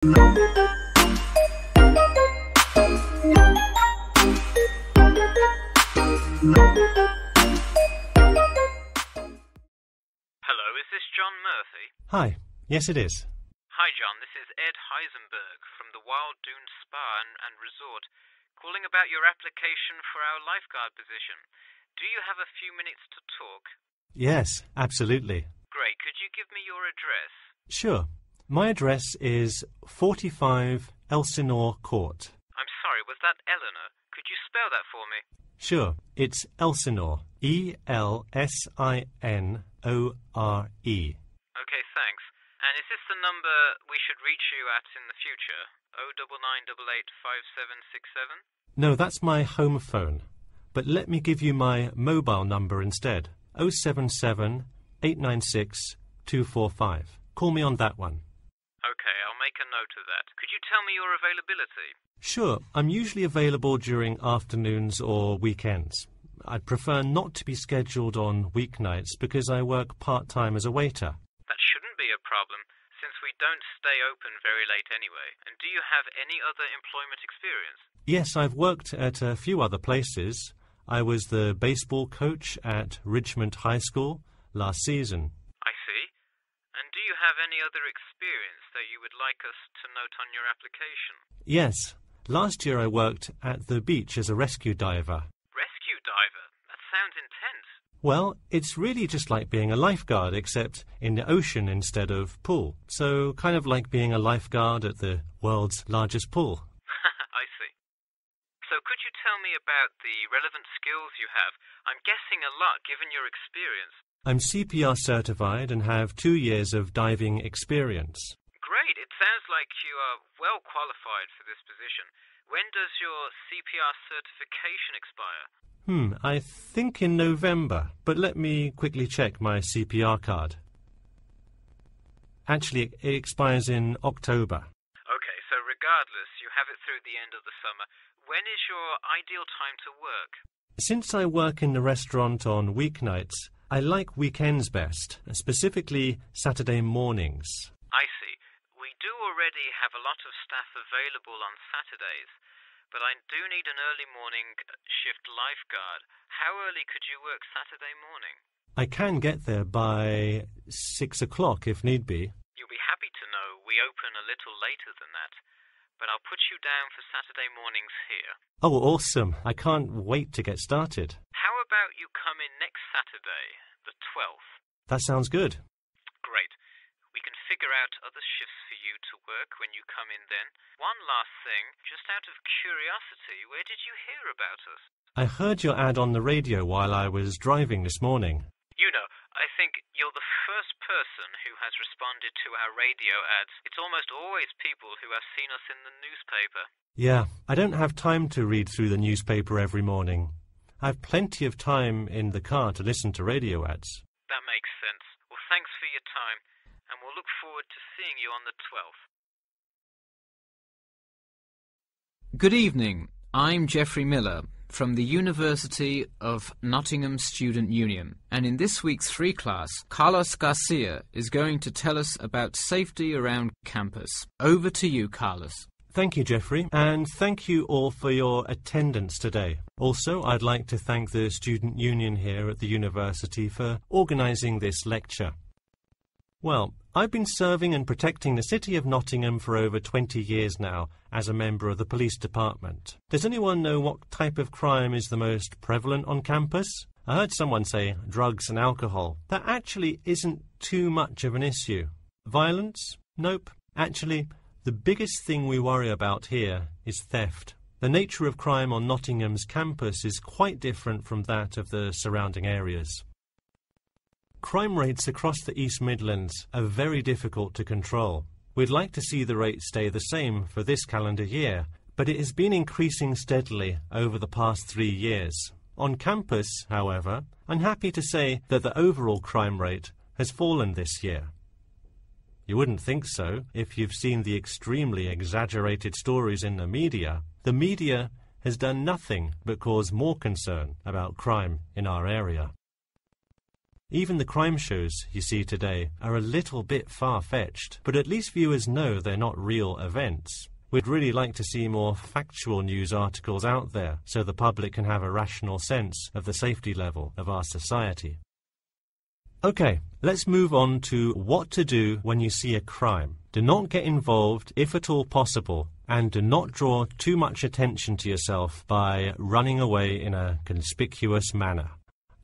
Hello, is this John Murphy? Hi. Yes, it is. Hi, John. This is Ed Heisenberg from the Wild Dune Spa and Resort, calling about your application for our lifeguard position. Do you have a few minutes to talk? Yes, absolutely. Great. Could you give me your address? Sure. My address is 45 Elsinore Court. I'm sorry, was that Eleanor? Could you spell that for me? Sure. It's Elsinore. Elsinore. Okay, thanks. And is this the number we should reach you at in the future? 099885767? No, that's my home phone. But let me give you my mobile number instead. 077 896 245. Call me on that one. Okay, I'll make a note of that. Could you tell me your availability? Sure. I'm usually available during afternoons or weekends. I'd prefer not to be scheduled on weeknights because I work part-time as a waiter. That shouldn't be a problem, since we don't stay open very late anyway. And do you have any other employment experience? Yes, I've worked at a few other places. I was the baseball coach at Richmond High School last season. I see. And do you have any other experience that you would like us to note on your application? Yes. Last year I worked at the beach as a rescue diver. Rescue diver? That sounds intense. Well, it's really just like being a lifeguard, except in the ocean instead of pool. So kind of like being a lifeguard at the world's largest pool. I see. So could you tell me about the relevant skills you have? I'm guessing a lot given your experience. I'm CPR certified and have 2 years of diving experience. Great. It sounds like you are well qualified for this position. When does your CPR certification expire? I think in November, but let me quickly check my CPR card. Actually, it expires in October. Okay, so regardless, you have it through the end of the summer. When is your ideal time to work? Since I work in the restaurant on weeknights, I like weekends best, specifically Saturday mornings. I see. We do already have a lot of staff available on Saturdays, but I do need an early morning shift lifeguard. How early could you work Saturday morning? I can get there by 6 o'clock if need be. You'll be happy to know we open a little later than that, but I'll put you down for Saturday mornings here. Oh, awesome. I can't wait to get started. How about you come in next Saturday, the 12th? That sounds good. Great. We can figure out other shifts for you to work when you come in then. One last thing, just out of curiosity, where did you hear about us? I heard your ad on the radio while I was driving this morning. You know, I think you're the first person who has responded to our radio ads. It's almost always people who have seen us in the newspaper. Yeah, I don't have time to read through the newspaper every morning. I've plenty of time in the car to listen to radio ads. That makes sense. Well, thanks for your time, and we'll look forward to seeing you on the 12th. Good evening. I'm Geoffrey Miller from the University of Nottingham Student Union, and in this week's free class, Carlos Garcia is going to tell us about safety around campus. Over to you, Carlos. Thank you, Geoffrey, and thank you all for your attendance today. Also, I'd like to thank the Student Union here at the university for organising this lecture. Well, I've been serving and protecting the city of Nottingham for over 20 years now as a member of the police department. Does anyone know what type of crime is the most prevalent on campus? I heard someone say drugs and alcohol. That actually isn't too much of an issue. Violence? Nope. Actually, the biggest thing we worry about here is theft. The nature of crime on Nottingham's campus is quite different from that of the surrounding areas. Crime rates across the East Midlands are very difficult to control. We'd like to see the rate stay the same for this calendar year, but it has been increasing steadily over the past 3 years. On campus, however, I'm happy to say that the overall crime rate has fallen this year. You wouldn't think so if you've seen the extremely exaggerated stories in the media. The media has done nothing but cause more concern about crime in our area. Even the crime shows you see today are a little bit far-fetched, but at least viewers know they're not real events. We'd really like to see more factual news articles out there so the public can have a rational sense of the safety level of our society. Okay, let's move on to what to do when you see a crime. Do not get involved if at all possible, and do not draw too much attention to yourself by running away in a conspicuous manner.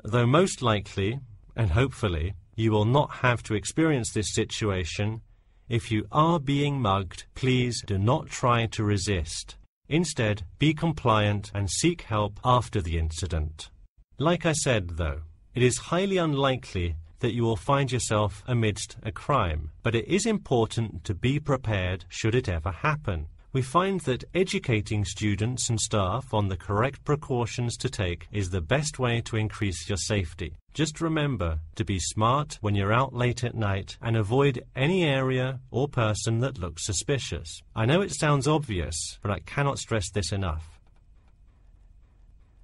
Though most likely, and hopefully, you will not have to experience this situation, if you are being mugged, please do not try to resist. Instead, be compliant and seek help after the incident. Like I said, though, it is highly unlikely that you will find yourself amidst a crime, but it is important to be prepared should it ever happen. We find that educating students and staff on the correct precautions to take is the best way to increase your safety. Just remember to be smart when you're out late at night and avoid any area or person that looks suspicious. I know it sounds obvious, but I cannot stress this enough.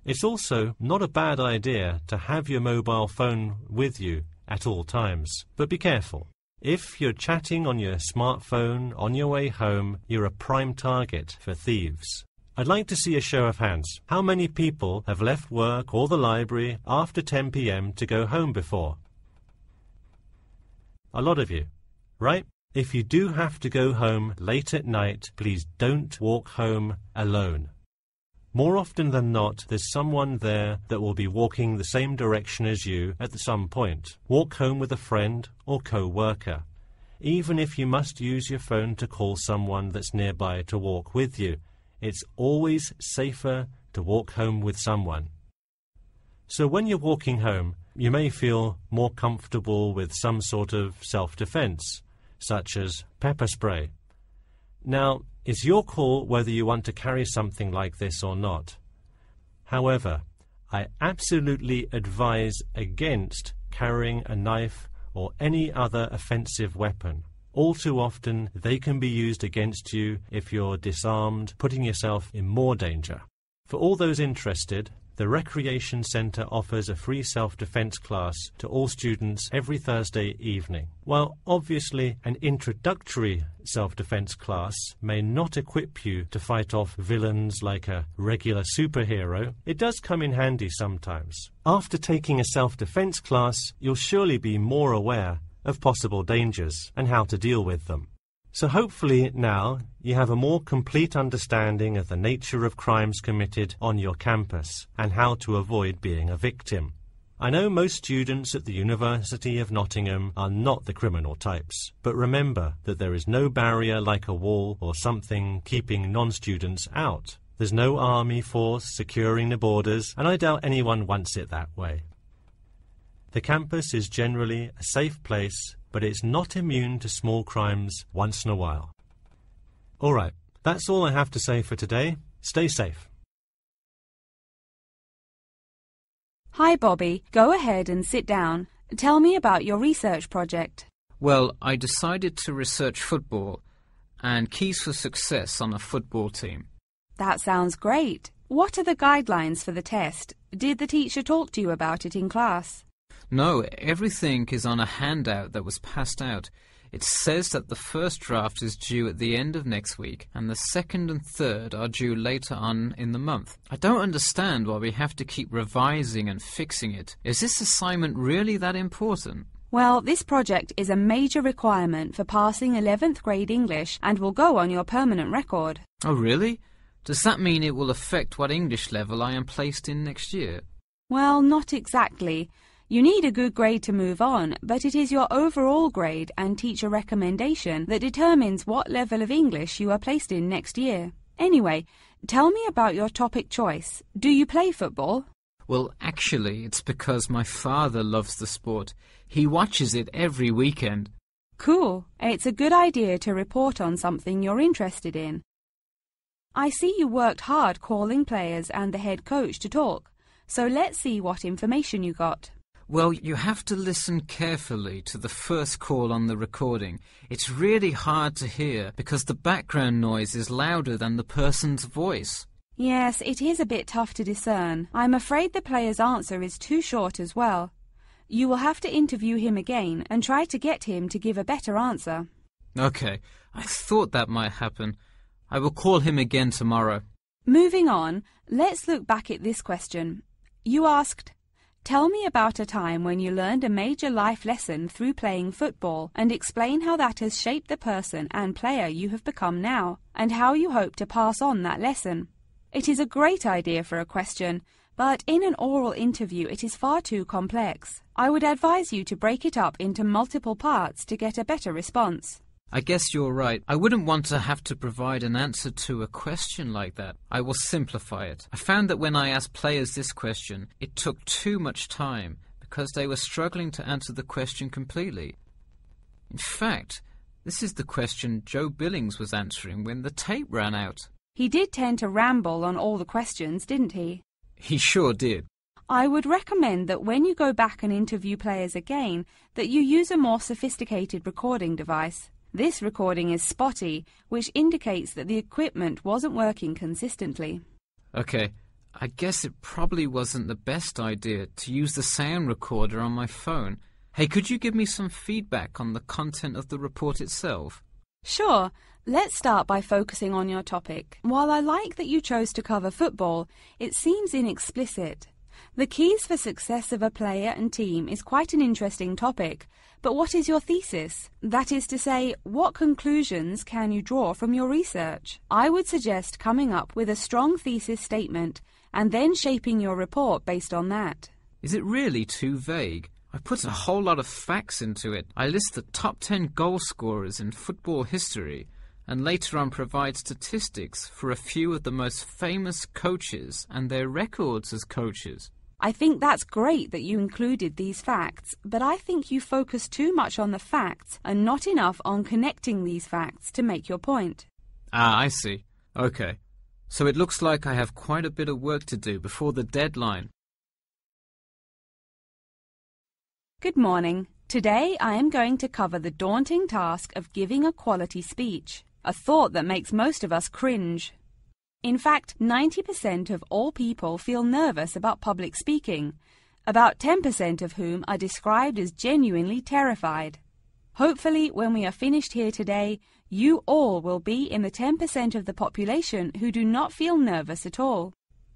It's also not a bad idea to have your mobile phone with you at all times, but be careful. If you're chatting on your smartphone on your way home, you're a prime target for thieves. I'd like to see a show of hands. How many people have left work or the library after 10 p.m. to go home before? A lot of you, right? If you do have to go home late at night, please don't walk home alone. More often than not, there's someone there that will be walking the same direction as you at some point. Walk home with a friend or co-worker. Even if you must use your phone to call someone that's nearby to walk with you, it's always safer to walk home with someone. So when you're walking home, you may feel more comfortable with some sort of self-defense, such as pepper spray. Now, it's your call whether you want to carry something like this or not. However, I absolutely advise against carrying a knife or any other offensive weapon. All too often, they can be used against you if you're disarmed, putting yourself in more danger. For all those interested, the Recreation Centre offers a free self-defense class to all students every Thursday evening. While obviously an introductory self-defense class may not equip you to fight off villains like a regular superhero, it does come in handy sometimes. After taking a self-defense class, you'll surely be more aware of possible dangers and how to deal with them. So hopefully now you have a more complete understanding of the nature of crimes committed on your campus and how to avoid being a victim. I know most students at the University of Nottingham are not the criminal types, but remember that there is no barrier like a wall or something keeping non-students out. There's no army force securing the borders, and I doubt anyone wants it that way. The campus is generally a safe place, but it's not immune to small crimes once in a while. All right, that's all I have to say for today. Stay safe. Hi, Bobby. Go ahead and sit down. Tell me about your research project. Well, I decided to research football and keys for success on a football team. That sounds great. What are the guidelines for the test? Did the teacher talk to you about it in class? No, everything is on a handout that was passed out. It says that the first draft is due at the end of next week, and the second and third are due later on in the month. I don't understand why we have to keep revising and fixing it. Is this assignment really that important? Well, this project is a major requirement for passing 11th grade English and will go on your permanent record. Oh, really? Does that mean it will affect what English level I am placed in next year? Well, not exactly. You need a good grade to move on, but it is your overall grade and teacher recommendation that determines what level of English you are placed in next year. Anyway, tell me about your topic choice. Do you play football? Well, actually, it's because my father loves the sport. He watches it every weekend. Cool. It's a good idea to report on something you're interested in. I see you worked hard calling players and the head coach to talk, so let's see what information you got. Well, you have to listen carefully to the first call on the recording. It's really hard to hear because the background noise is louder than the person's voice. Yes, it is a bit tough to discern. I'm afraid the player's answer is too short as well. You will have to interview him again and try to get him to give a better answer. Okay, I thought that might happen. I will call him again tomorrow. Moving on, let's look back at this question. You asked, "Tell me about a time when you learned a major life lesson through playing football and explain how that has shaped the person and player you have become now, and how you hope to pass on that lesson." It is a great idea for a question, but in an oral interview it is far too complex. I would advise you to break it up into multiple parts to get a better response. I guess you're right. I wouldn't want to have to provide an answer to a question like that. I will simplify it. I found that when I asked players this question, it took too much time because they were struggling to answer the question completely. In fact, this is the question Joe Billings was answering when the tape ran out. He did tend to ramble on all the questions, didn't he? He sure did. I would recommend that when you go back and interview players again, that you use a more sophisticated recording device. This recording is spotty, which indicates that the equipment wasn't working consistently. Okay, I guess it probably wasn't the best idea to use the sound recorder on my phone. Hey, could you give me some feedback on the content of the report itself? Sure. Let's start by focusing on your topic. While I like that you chose to cover football, it seems inexplicit. The keys for success of a player and team is quite an interesting topic, but what is your thesis? That is to say, what conclusions can you draw from your research? I would suggest coming up with a strong thesis statement and then shaping your report based on that. Is it really too vague? I put a whole lot of facts into it. I list the top 10 goal scorers in football history and later on provide statistics for a few of the most famous coaches and their records as coaches. I think that's great that you included these facts, but I think you focus too much on the facts and not enough on connecting these facts to make your point. Ah, I see. Okay. So it looks like I have quite a bit of work to do before the deadline. Good morning. Today I am going to cover the daunting task of giving a quality speech, a thought that makes most of us cringe. In fact, 90% of all people feel nervous about public speaking, about 10% of whom are described as genuinely terrified. Hopefully, when we are finished here today, you all will be in the 10% of the population who do not feel nervous at all.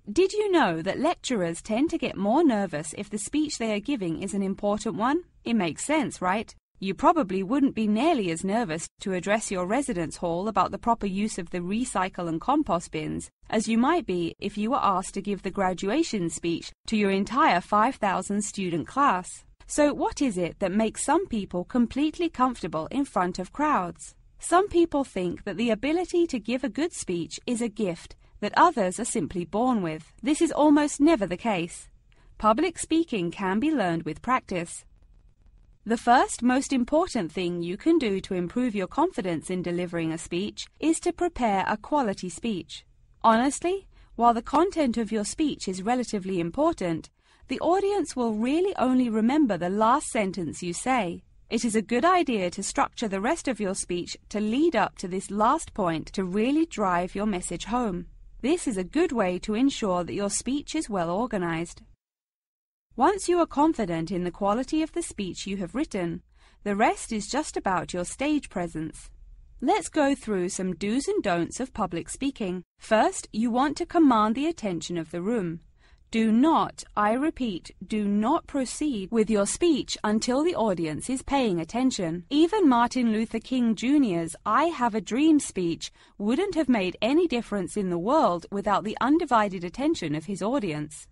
Did you know that lecturers tend to get more nervous if the speech they are giving is an important one? It makes sense, right? You probably wouldn't be nearly as nervous to address your residence hall about the proper use of the recycle and compost bins as you might be if you were asked to give the graduation speech to your entire 5,000 student class. So what is it that makes some people completely comfortable in front of crowds? Some people think that the ability to give a good speech is a gift that others are simply born with. This is almost never the case. Public speaking can be learned with practice. The first most important thing you can do to improve your confidence in delivering a speech is to prepare a quality speech. Honestly, while the content of your speech is relatively important, the audience will really only remember the last sentence you say. It is a good idea to structure the rest of your speech to lead up to this last point to really drive your message home. This is a good way to ensure that your speech is well organized. Once you are confident in the quality of the speech you have written, the rest is just about your stage presence. Let's go through some do's and don'ts of public speaking. First, you want to command the attention of the room. Do not, I repeat, do not proceed with your speech until the audience is paying attention. Even Martin Luther King Jr.'s I Have a Dream speech wouldn't have made any difference in the world without the undivided attention of his audience.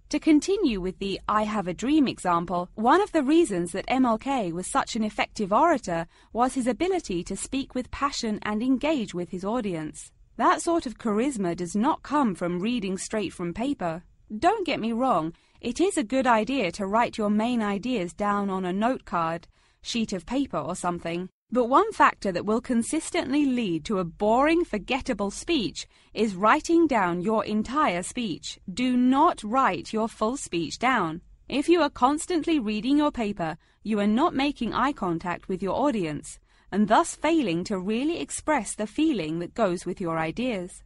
To continue with the I Have a Dream example, one of the reasons that MLK was such an effective orator was his ability to speak with passion and engage with his audience. That sort of charisma does not come from reading straight from paper. Don't get me wrong, it is a good idea to write your main ideas down on a note card, sheet of paper or something. But one factor that will consistently lead to a boring, forgettable speech is writing down your entire speech. Do not write your full speech down. If you are constantly reading your paper, you are not making eye contact with your audience, and thus failing to really express the feeling that goes with your ideas.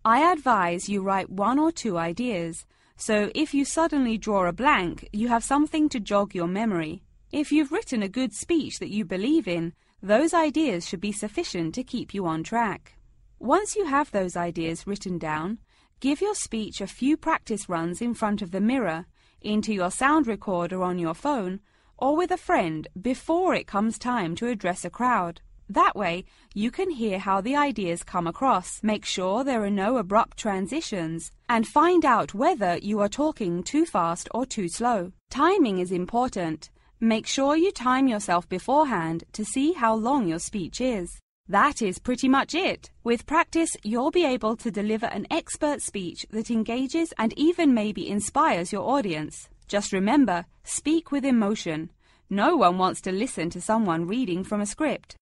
I advise you write 1 or 2 ideas. So if you suddenly draw a blank, you have something to jog your memory. If you've written a good speech that you believe in, those ideas should be sufficient to keep you on track. Once you have those ideas written down, give your speech a few practice runs in front of the mirror, into your sound recorder on your phone, or with a friend before it comes time to address a crowd. That way, you can hear how the ideas come across, make sure there are no abrupt transitions, and find out whether you are talking too fast or too slow. Timing is important. Make sure you time yourself beforehand to see how long your speech is. That is pretty much it. With practice, you'll be able to deliver an expert speech that engages and even maybe inspires your audience. Just remember, speak with emotion. No one wants to listen to someone reading from a script.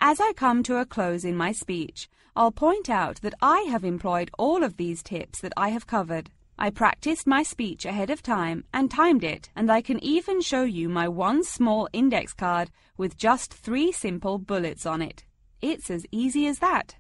As I come to a close in my speech, I'll point out that I have employed all of these tips that I have covered. I practiced my speech ahead of time and timed it, and I can even show you my one small index card with just 3 simple bullets on it. It's as easy as that.